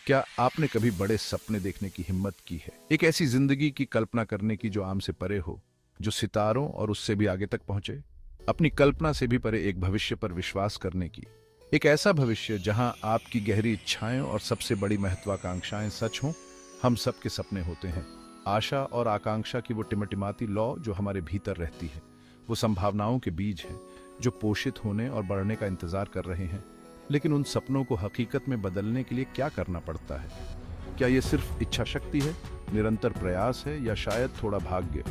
क्या आपने कभी बड़े सपने देखने की हिम्मत की है? एक ऐसी जिंदगी की कल्पना करने की जो आम से परे हो, जो सितारों और उससे भी आगे तक पहुंचे? अपनी कल्पना से भी परे एक भविष्य पर विश्वास करने की। एक ऐसा भविष्य जहां आपकी गहरी इच्छाएं और सबसे बड़ी महत्वाकांक्षाएं सच हों। हम सबके सपने होते हैं। आशा और आकांक्षा की वो टिमटिमाती लौ जो हमारे भीतर रहती है। वो संभावनाओं के बीज हैं जो पोषित होने और बढ़ने का इंतजार कर रहे हैं। लेकिन उन सपनों को हकीकत में बदलने के लिए क्या करना पड़ता है? क्या ये सिर्फ इच्छा शक्ति है, निरंतर प्रयास है, या शायद थोड़ा भाग्य?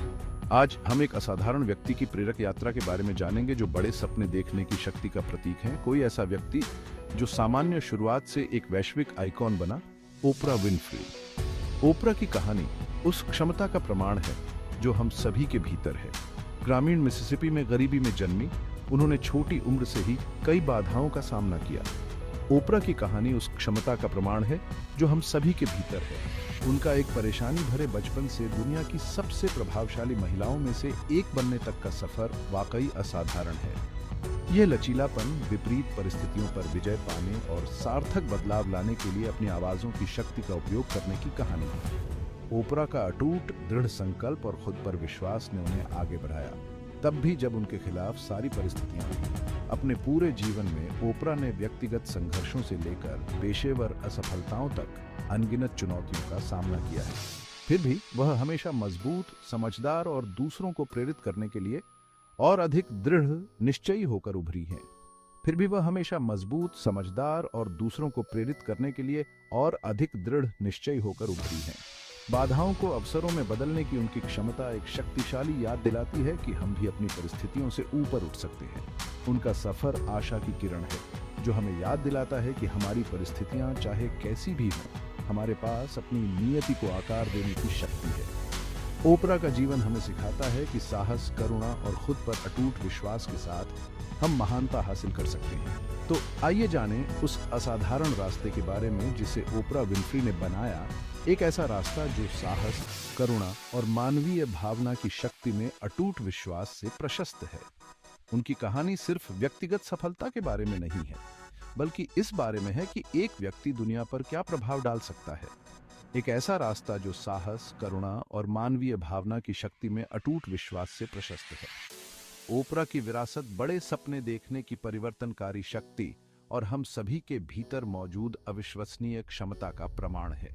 आज हम एक असाधारण व्यक्ति की प्रेरक यात्रा के बारे में जानेंगे जो बड़े सपने देखने की शक्ति का प्रतीक है। कोई ऐसा व्यक्ति जो सामान्य शुरुआत से एक वैश्विक आइकॉन बना, ओपरा विनफ्री। ओपरा की कहानी उस क्षमता का प्रमाण है जो हम सभी के भीतर है। ग्रामीण मिसिसिपी में गरीबी में जन्मी, उन्होंने छोटी उम्र से ही कई बाधाओं का सामना किया। ओपरा की कहानी उस क्षमता का प्रमाण है जो हम सभी के भीतर है। उनका एक परेशानी भरे बचपन से दुनिया की सबसे प्रभावशाली महिलाओं में से एक बनने तक का सफर वाकई असाधारण है। यह लचीलापन, विपरीत परिस्थितियों पर विजय पाने और सार्थक बदलाव लाने के लिए अपनी आवाजों की शक्ति का उपयोग करने की कहानी है। ओपरा का अटूट दृढ़ संकल्प और खुद पर विश्वास ने उन्हें आगे बढ़ाया, तब भी जब उनके खिलाफ सारी परिस्थितियां थीं। अपने पूरे जीवन में ओपरा ने व्यक्तिगत संघर्षों से लेकर पेशेवर असफलताओं तक अनगिनत चुनौतियों का सामना किया है। फिर भी वह हमेशा मजबूत, समझदार और दूसरों को प्रेरित करने के लिए और अधिक दृढ़ निश्चयी होकर उभरी हैं। फिर भी वह हमेशा मजबूत, समझदार और दूसरों को प्रेरित करने के लिए और अधिक दृढ़ निश्चयी होकर उभरी हैं। बाधाओं को अवसरों में बदलने की उनकी क्षमता एक शक्तिशाली याद दिलाती है कि हम भी अपनी परिस्थितियों से ऊपर उठ सकते हैं। उनका सफर आशा की किरण है जो हमें याद दिलाता है कि हमारी परिस्थितियां चाहे कैसी भी हों, हमारे पास अपनी नियति को आकार देने की शक्ति है। ओपरा का जीवन हमें सिखाता है कि साहस, करुणा और खुद पर अटूट विश्वास के साथ हम महानता हासिल कर सकते हैं। तो आइए जानें उस असाधारण रास्ते के बारे में जिसे ओपरा विनफ्री ने बनाया। एक ऐसा रास्ता जो साहस, करुणा और मानवीय भावना की शक्ति में अटूट विश्वास से प्रशस्त है। उनकी कहानी सिर्फ व्यक्तिगत सफलता के बारे में नहीं है, बल्कि इस बारे में है कि एक व्यक्ति दुनिया पर क्या प्रभाव डाल सकता है। एक ऐसा रास्ता जो साहस, करुणा और मानवीय भावना की शक्ति में अटूट विश्वास से प्रशस्त है। ओपरा की विरासत बड़े सपने देखने की परिवर्तनकारी शक्ति और हम सभी के भीतर मौजूद अविश्वसनीय क्षमता का प्रमाण है।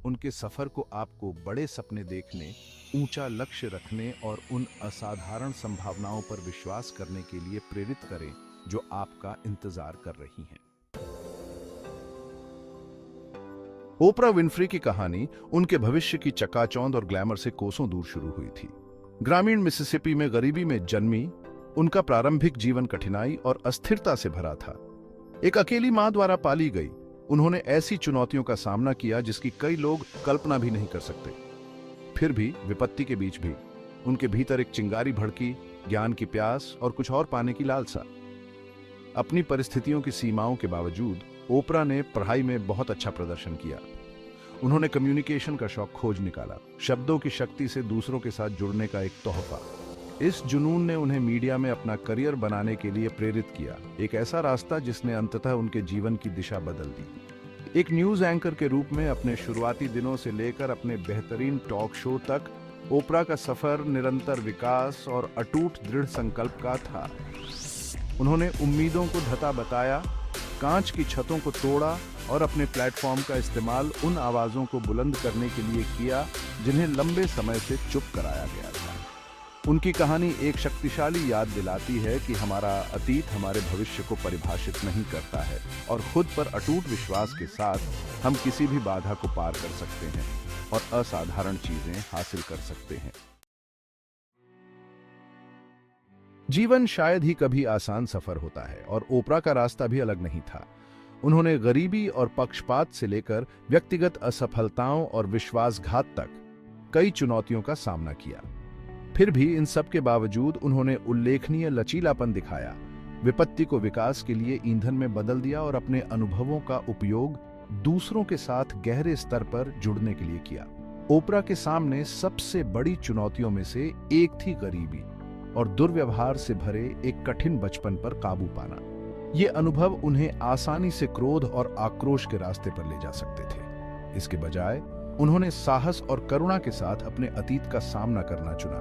उनके सफर को आपको बड़े सपने देखने, ऊंचा लक्ष्य रखने और उन असाधारण संभावनाओं पर विश्वास करने के लिए प्रेरित करें जो आपका इंतजार कर रही हैं। ओपरा विनफ्री की कहानी उनके भविष्य की चकाचौंध और ग्लैमर से कोसों दूर शुरू हुई थी। ग्रामीण मिसिसिपी में गरीबी में जन्मी, उनका प्रारंभिक जीवन कठिनाई और अस्थिरता से भरा था। एक अकेली मां द्वारा पाली गई, उन्होंने ऐसी चुनौतियों का सामना किया जिसकी कई लोग कल्पना भी नहीं कर सकते। फिर भी विपत्ति के बीच भी उनके भीतर एक चिंगारी भड़की, ज्ञान की प्यास और कुछ और पाने की लालसा। अपनी परिस्थितियों की सीमाओं के बावजूद ओपरा ने पढ़ाई में बहुत अच्छा प्रदर्शन किया। उन्होंने कम्युनिकेशन का शौक खोज निकाला, शब्दों की शक्ति से दूसरों के साथ जुड़ने का एक तोहफा। इस जुनून ने उन्हें मीडिया में अपना करियर बनाने के लिए प्रेरित किया, एक ऐसा रास्ता जिसने अंततः उनके जीवन की दिशा बदल दी। एक न्यूज एंकर के रूप में अपने शुरुआती दिनों से लेकर अपने बेहतरीन टॉक शो तक ओपरा का सफर निरंतर विकास और अटूट दृढ़ संकल्प का था। उन्होंने उम्मीदों को ढता बताया, कांच की छतों को तोड़ा और अपने प्लेटफॉर्म का इस्तेमाल उन आवाजों को बुलंद करने के लिए किया जिन्हें लंबे समय से चुप कराया गया था। उनकी कहानी एक शक्तिशाली याद दिलाती है कि हमारा अतीत हमारे भविष्य को परिभाषित नहीं करता है और खुद पर अटूट विश्वास के साथ हम किसी भी बाधा को पार कर सकते हैं और असाधारण चीजें हासिल कर सकते हैं। जीवन शायद ही कभी आसान सफर होता है और ओपरा का रास्ता भी अलग नहीं था। उन्होंने गरीबी और पक्षपात से लेकर व्यक्तिगत असफलताओं और विश्वासघात तक कई चुनौतियों का सामना किया। फिर भी इन सब के बावजूद उन्होंने उल्लेखनीय लचीलापन दिखाया, विपत्ति को विकास के लिए ईंधन में बदल दिया और अपने अनुभवों का उपयोग दूसरों के साथ गहरे स्तर पर जुड़ने के लिए किया। ओपरा के सामने सबसे बड़ी चुनौतियों में से एक थी गरीबी और दुर्व्यवहार से भरे एक कठिन बचपन पर काबू पाना। ये अनुभव उन्हें आसानी से क्रोध और आक्रोश के रास्ते पर ले जा सकते थे। इसके बजाय उन्होंने साहस और करुणा के साथ अपने अतीत का सामना करना चुना।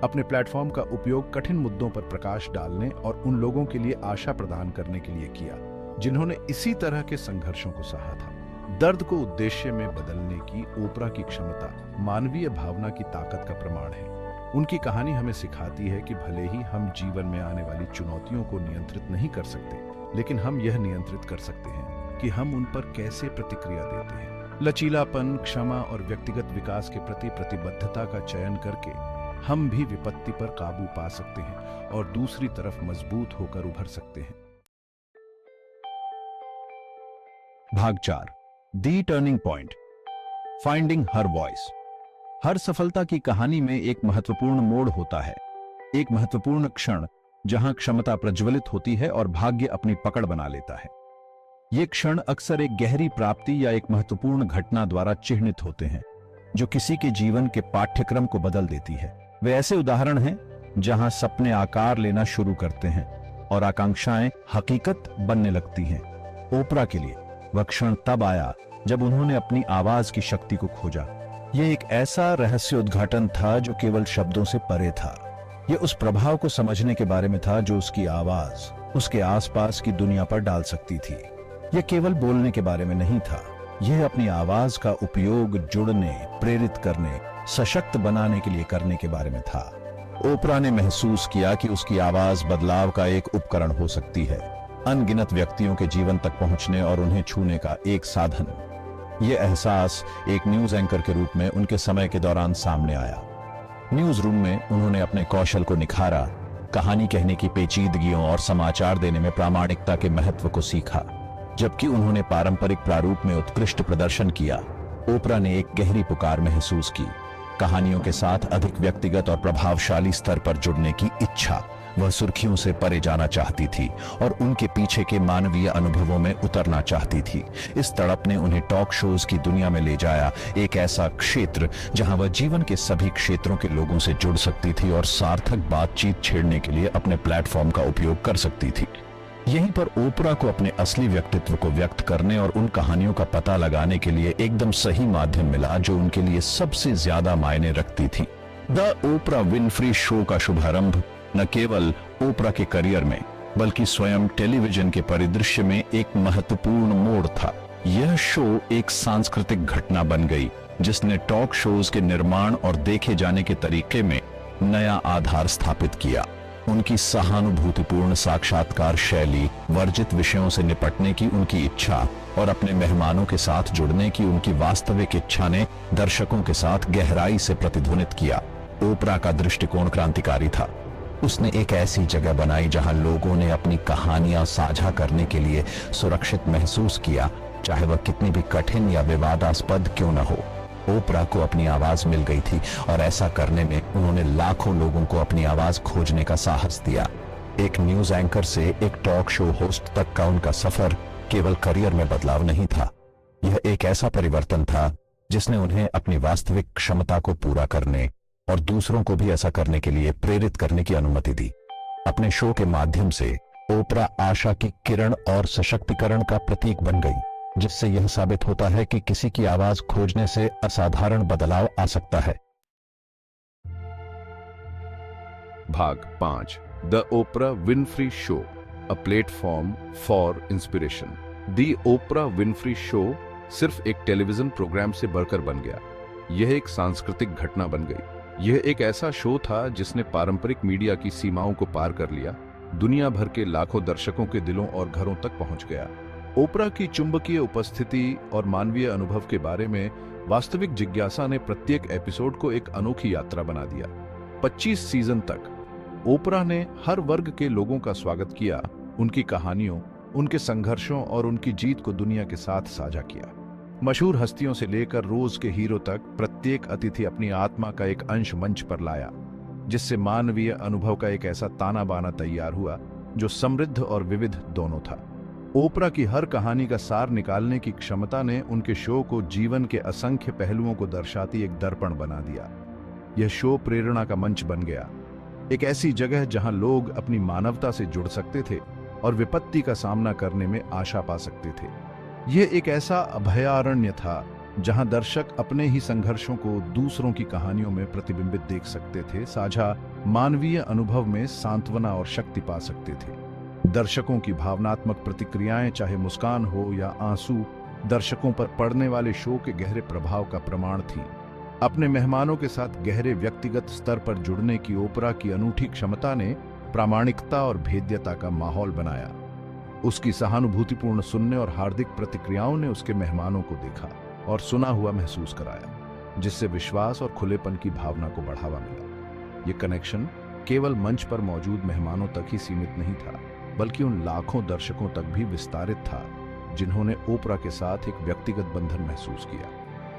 अपने प्लेटफॉर्म का उपयोग कठिन मुद्दों पर प्रकाश डालने और उन लोगों के लिए आशा प्रदान करने के लिए किया जिन्होंने इसी तरह के संघर्षों को सहा था। दर्द को उद्देश्य में बदलने की ओपरा की क्षमता मानवीय भावना की ताकत का प्रमाण है। उनकी कहानी हमें सिखाती है कि भले ही हम जीवन में आने वाली चुनौतियों को नियंत्रित नहीं कर सकते, लेकिन हम यह नियंत्रित कर सकते हैं कि हम उन पर कैसे प्रतिक्रिया देते हैं। लचीलापन, क्षमा और व्यक्तिगत विकास के प्रति प्रतिबद्धता का चयन करके हम भी विपत्ति पर काबू पा सकते हैं और दूसरी तरफ मजबूत होकर उभर सकते हैं। भाग 4, the turning point, finding her voice. हर सफलता की कहानी में एक महत्वपूर्ण मोड़ होता है, एक महत्वपूर्ण क्षण जहां क्षमता प्रज्वलित होती है और भाग्य अपनी पकड़ बना लेता है। ये क्षण अक्सर एक गहरी प्राप्ति या एक महत्वपूर्ण घटना द्वारा चिह्नित होते हैं जो किसी के जीवन के पाठ्यक्रम को बदल देती है। वे ऐसे उदाहरण हैं जहां सपने आकार लेना शुरू करते हैं और आकांक्षाएं हकीकत बनने लगती हैं। ओपरा के लिए वह क्षण तब आया जब उन्होंने अपनी आवाज की शक्ति को खोजा। यह एक ऐसा रहस्य उद्घाटन था जो केवल शब्दों से परे था। यह उस प्रभाव को समझने के बारे में था जो उसकी आवाज उसके आसपास की दुनिया पर डाल सकती थी। यह केवल बोलने के बारे में नहीं था, यह अपनी आवाज का उपयोग जुड़ने, प्रेरित करने, सशक्त बनाने के लिए करने के बारे में था। ओपरा ने महसूस किया कि उसकी आवाज बदलाव का एक उपकरण हो सकती है, अनगिनत व्यक्तियों के जीवन तक पहुंचने और उन्हें छूने का एक साधन। यह एहसास एक न्यूज एंकर के रूप में उनके समय के दौरान सामने आया। न्यूज रूम में उन्होंने अपने कौशल को निखारा, कहानी कहने की पेचीदगियों और समाचार देने में प्रामाणिकता के महत्व को सीखा। जबकि उन्होंने पारंपरिक प्रारूप में उत्कृष्ट प्रदर्शन किया, ओपरा ने एक गहरी पुकार महसूस की, कहानियों के साथ अधिक व्यक्तिगत और प्रभावशाली स्तर पर जुड़ने की इच्छा। वह सुर्खियों से परे जाना चाहती थी और उनके पीछे के मानवीय अनुभवों में उतरना चाहती थी। इस तड़प ने उन्हें टॉक शोज की दुनिया में ले जाया, एक ऐसा क्षेत्र जहां वह जीवन के सभी क्षेत्रों के लोगों से जुड़ सकती थी और सार्थक बातचीत छेड़ने के लिए अपने प्लेटफॉर्म का उपयोग कर सकती थी। यहीं पर ओपरा को अपने असली व्यक्तित्व को व्यक्त करने और उन कहानियों का पता लगाने के लिए एकदम सही माध्यम मिला जो उनके लिए सबसे ज्यादा मायने रखती थी। द ओपरा विनफ्री शो का शुभारंभ न केवल ओपरा के करियर में बल्कि स्वयं टेलीविजन के परिदृश्य में एक महत्वपूर्ण मोड़ था। यह शो एक सांस्कृतिक घटना बन गई जिसने टॉक शोज के निर्माण और देखे जाने के तरीके में नया आधार स्थापित किया। उनकी सहानुभूतिपूर्ण साक्षात्कार शैली, वर्जित विषयों से निपटने की उनकी इच्छा और अपने मेहमानों के साथ जुड़ने की उनकी वास्तविक इच्छा ने दर्शकों के साथ गहराई से प्रतिध्वनित किया। ओपरा का दृष्टिकोण क्रांतिकारी था। उसने एक ऐसी जगह बनाई जहां लोगों ने अपनी कहानियां साझा करने के लिए सुरक्षित महसूस किया, चाहे वह कितनी भी कठिन या विवादास्पद क्यों न हो। ओपरा को अपनी आवाज मिल गई थी और ऐसा करने में उन्होंने लाखों लोगों को अपनी आवाज खोजने का साहस दिया। एक न्यूज एंकर से एक टॉक शो होस्ट तक का उनका सफर केवल करियर में बदलाव नहीं था, यह एक ऐसा परिवर्तन था जिसने उन्हें अपनी वास्तविक क्षमता को पूरा करने और दूसरों को भी ऐसा करने के लिए प्रेरित करने की अनुमति दी। अपने शो के माध्यम से ओपरा आशा की किरण और सशक्तिकरण का प्रतीक बन गई, जिससे यह साबित होता है कि किसी की आवाज खोजने से असाधारण बदलाव आ सकता है। भाग 5, the opener Winfrey show, a platform for inspiration. The opener Winfrey show सिर्फ एक टेलीविजन प्रोग्राम से बढ़कर बन गया, यह एक सांस्कृतिक घटना बन गई। यह एक ऐसा शो था जिसने पारंपरिक मीडिया की सीमाओं को पार कर लिया, दुनिया भर के लाखों दर्शकों के दिलों और घरों तक पहुंच गया। ओपरा की चुंबकीय उपस्थिति और मानवीय अनुभव के बारे में वास्तविक जिज्ञासा ने प्रत्येक एपिसोड को एक अनोखी यात्रा बना दिया। 25 सीजन तक ओपरा ने हर वर्ग के लोगों का स्वागत किया, उनकी कहानियों, उनके संघर्षों और उनकी जीत को दुनिया के साथ साझा किया। मशहूर हस्तियों से लेकर रोज के हीरो तक प्रत्येक अतिथि अपनी आत्मा का एक अंश मंच पर लाया, जिससे मानवीय अनुभव का एक ऐसा ताना बाना तैयार हुआ जो समृद्ध और विविध दोनों था। ओपरा की हर कहानी का सार निकालने की क्षमता ने उनके शो को जीवन के असंख्य पहलुओं को दर्शाती एक दर्पण बना दिया। यह शो प्रेरणा का मंच बन गया, एक ऐसी जगह जहां लोग अपनी मानवता से जुड़ सकते थे और विपत्ति का सामना करने में आशा पा सकते थे। यह एक ऐसा अभयारण्य था जहां दर्शक अपने ही संघर्षों को दूसरों की कहानियों में प्रतिबिंबित देख सकते थे, साझा मानवीय अनुभव में सांत्वना और शक्ति पा सकते थे। दर्शकों की भावनात्मक प्रतिक्रियाएं, चाहे मुस्कान हो या आंसू, दर्शकों पर पड़ने वाले शो के गहरे प्रभाव का प्रमाण थी। अपने मेहमानों के साथ गहरे व्यक्तिगत स्तर पर जुड़ने की ओपरा की अनूठी क्षमता ने प्रामाणिकता और भेद्यता का माहौल बनाया। उसकी सहानुभूतिपूर्ण सुनने और हार्दिक प्रतिक्रियाओं ने उसके मेहमानों को देखा और सुना हुआ महसूस कराया, जिससे विश्वास और खुलेपन की भावना को बढ़ावा मिला। ये कनेक्शन केवल मंच पर मौजूद मेहमानों तक ही सीमित नहीं था, बल्कि उन लाखों दर्शकों तक भी विस्तारित था जिन्होंने ओपरा के साथ एक व्यक्तिगत बंधन महसूस किया।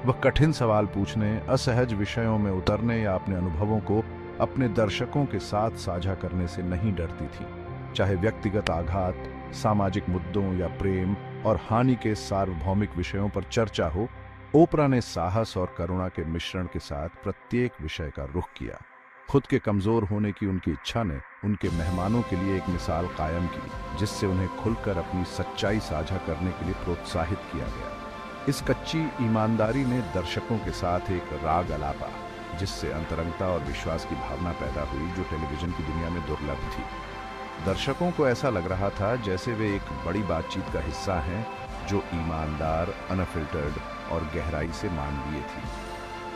वह कठिन सवाल पूछने, असहज विषयों में उतरने या अपने अनुभवों को अपने दर्शकों के साथ साझा करने से नहीं डरती थी। चाहे व्यक्तिगत आघात, सामाजिक मुद्दों या प्रेम और हानि के सार्वभौमिक विषयों पर चर्चा हो, ओपरा ने साहस और करुणा के मिश्रण के साथ प्रत्येक विषय का रुख किया। खुद के कमजोर होने की उनकी इच्छा ने उनके मेहमानों के लिए एक मिसाल कायम की, जिससे उन्हें खुलकर अपनी सच्चाई साझा करने के लिए प्रोत्साहित किया गया। इस कच्ची ईमानदारी ने दर्शकों के साथ एक राग अलापा, जिससे अंतरंगता और विश्वास की भावना पैदा हुई, जो टेलीविजन की दुनिया में दुर्लभ थी। दर्शकों को ऐसा लग रहा था जैसे वे एक बड़ी बातचीत का हिस्सा हैं, जो ईमानदार, अनफिल्टर्ड और गहराई से मानवीय थी।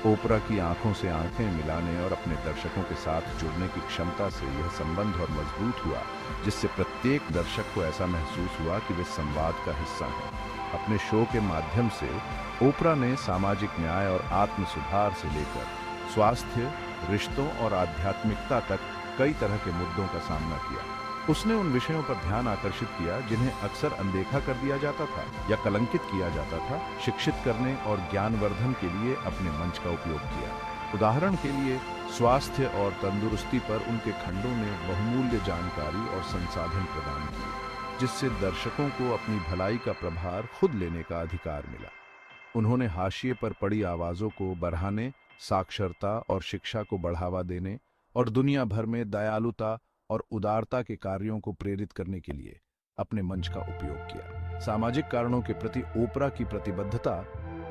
ओपरा की आंखों से आंखें मिलाने और अपने दर्शकों के साथ जुड़ने की क्षमता से यह संबंध और मजबूत हुआ, जिससे प्रत्येक दर्शक को ऐसा महसूस हुआ कि वे संवाद का हिस्सा हैं। अपने शो के माध्यम से ओपरा ने सामाजिक न्याय और आत्म सुधार से लेकर स्वास्थ्य, रिश्तों और आध्यात्मिकता तक कई तरह के मुद्दों का सामना किया। उसने उन विषयों पर ध्यान आकर्षित किया जिन्हें अक्सर अनदेखा कर दिया जाता था या कलंकित किया जाता था, शिक्षित करने और ज्ञानवर्धन के लिए अपने मंच का उपयोग किया। उदाहरण के लिए, स्वास्थ्य और तंदुरुस्ती पर उनके खंडों ने बहुमूल्य जानकारी और संसाधन प्रदान किए, जिससे दर्शकों को अपनी भलाई का प्रभार खुद लेने का अधिकार मिला। उन्होंने हाशिए पर पड़ी आवाजों को बढ़ाने, साक्षरता और शिक्षा को बढ़ावा देने और दुनिया भर में दयालुता और उदारता के कार्यों को प्रेरित करने के लिए अपने मंच का उपयोग किया। सामाजिक कारणों के प्रति ओपरा की प्रतिबद्धता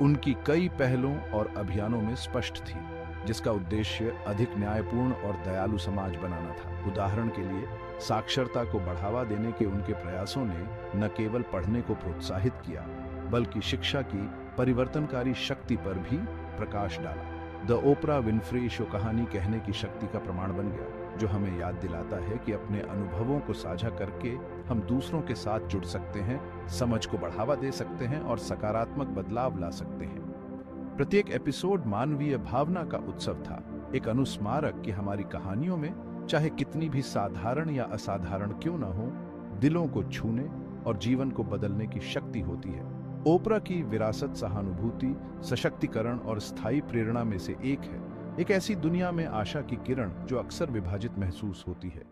उनकी कई पहलों और अभियानों में स्पष्ट थी, जिसका उद्देश्य अधिक न्यायपूर्ण और दयालु समाज बनाना था। उदाहरण के लिए, साक्षरता को बढ़ावा देने के उनके प्रयासों ने न केवल पढ़ने को प्रोत्साहित किया, बल्कि शिक्षा की परिवर्तनकारी शक्ति पर भी प्रकाश डाला। द ओपरा विनफ्री शो कहानी कहने की शक्ति का प्रमाण बन गया, जो हमें याद दिलाता है कि अपने अनुभवों को साझा करके हम दूसरों के साथ जुड़ सकते हैं, समझ को बढ़ावा दे सकते हैं और सकारात्मक बदलाव ला सकते हैं। प्रत्येक एपिसोड मानवीय भावना का उत्सव था, एक अनुस्मारक कि हमारी कहानियों में, चाहे कितनी भी साधारण या असाधारण क्यों न हो, दिलों को छूने और जीवन को बदलने की शक्ति होती है। ओपरा की विरासत सहानुभूति, सशक्तिकरण और स्थायी प्रेरणा में से एक है, एक ऐसी दुनिया में आशा की किरण जो अक्सर विभाजित महसूस होती है।